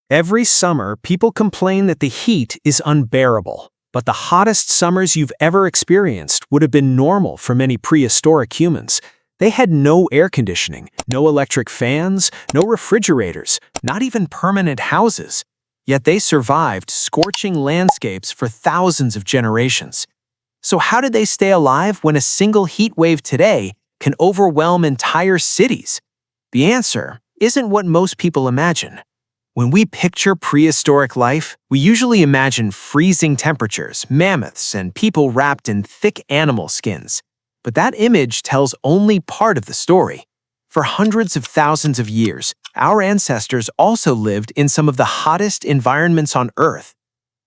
Every summer, people complain that the heat is unbearable. But the hottest summers you've ever experienced would have been normal for many prehistoric humans. They had no air conditioning, no electric fans, no refrigerators, not even permanent houses. Yet they survived scorching landscapes for thousands of generations. So how did they stay alive when a single heat wave today can overwhelm entire cities? The answer isn't what most people imagine. When we picture prehistoric life, we usually imagine freezing temperatures, mammoths, and people wrapped in thick animal skins. But that image tells only part of the story. For hundreds of thousands of years, our ancestors also lived in some of the hottest environments on Earth.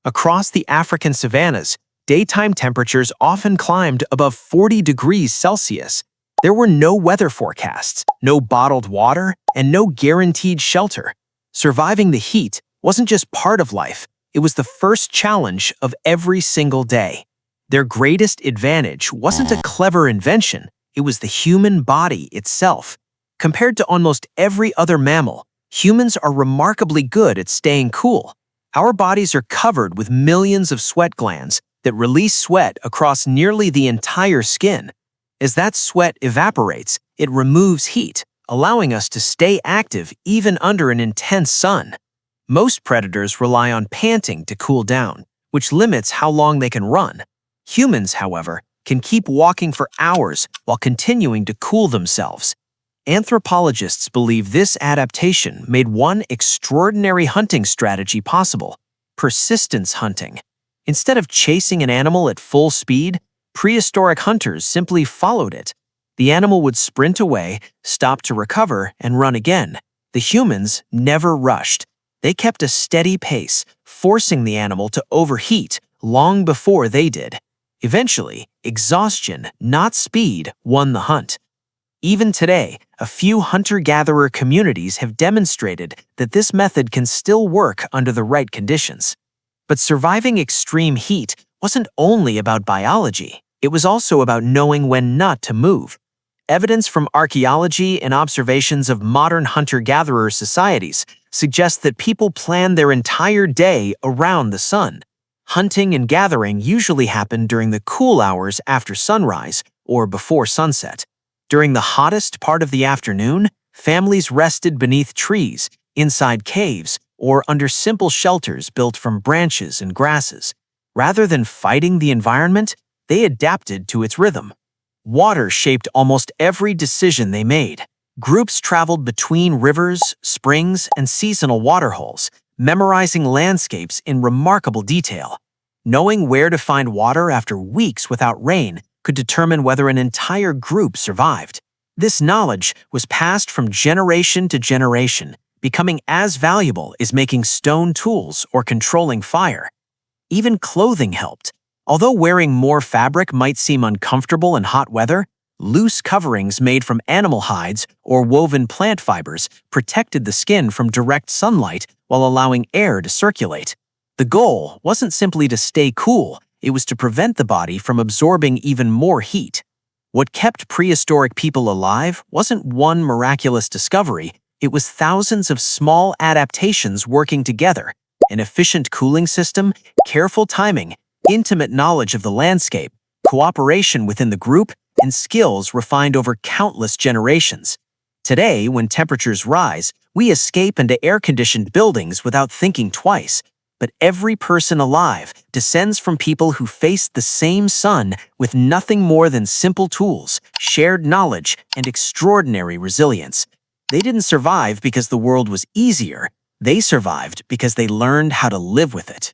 Across the African savannas, daytime temperatures often climbed above 40 degrees Celsius. There were no weather forecasts, no bottled water, and no guaranteed shelter. Surviving the heat wasn't just part of life, it was the first challenge of every single day. Their greatest advantage wasn't a clever invention, it was the human body itself. Compared to almost every other mammal, humans are remarkably good at staying cool. Our bodies are covered with millions of sweat glands that release sweat across nearly the entire skin. As that sweat evaporates, it removes heat, allowing us to stay active even under an intense sun. Most predators rely on panting to cool down, which limits how long they can run. Humans, however, can keep walking for hours while continuing to cool themselves. Anthropologists believe this adaptation made one extraordinary hunting strategy possible: persistence hunting. Instead of chasing an animal at full speed, prehistoric hunters simply followed it. The animal would sprint away, stop to recover, and run again. The humans never rushed. They kept a steady pace, forcing the animal to overheat long before they did. Eventually, exhaustion, not speed, won the hunt. Even today, a few hunter-gatherer communities have demonstrated that this method can still work under the right conditions. But surviving extreme heat wasn't only about biology. It was also about knowing when not to move. Evidence from archaeology and observations of modern hunter-gatherer societies suggest that people plan their entire day around the sun. Hunting and gathering usually happen during the cool hours after sunrise or before sunset. During the hottest part of the afternoon, families rested beneath trees, inside caves, or under simple shelters built from branches and grasses. Rather than fighting the environment, they adapted to its rhythm. Water shaped almost every decision they made. Groups traveled between rivers, springs, and seasonal waterholes, memorizing landscapes in remarkable detail. Knowing where to find water after weeks without rain could determine whether an entire group survived. This knowledge was passed from generation to generation, becoming as valuable as making stone tools or controlling fire. Even clothing helped. Although wearing more fabric might seem uncomfortable in hot weather, loose coverings made from animal hides or woven plant fibers protected the skin from direct sunlight while allowing air to circulate. The goal wasn't simply to stay cool, it was to prevent the body from absorbing even more heat. What kept prehistoric people alive wasn't one miraculous discovery, it was thousands of small adaptations working together: an efficient cooling system, careful timing, intimate knowledge of the landscape, cooperation within the group, and skills refined over countless generations. Today, when temperatures rise, we escape into air-conditioned buildings without thinking twice. But every person alive descends from people who faced the same sun with nothing more than simple tools, shared knowledge, and extraordinary resilience. They didn't survive because the world was easier. They survived because they learned how to live with it.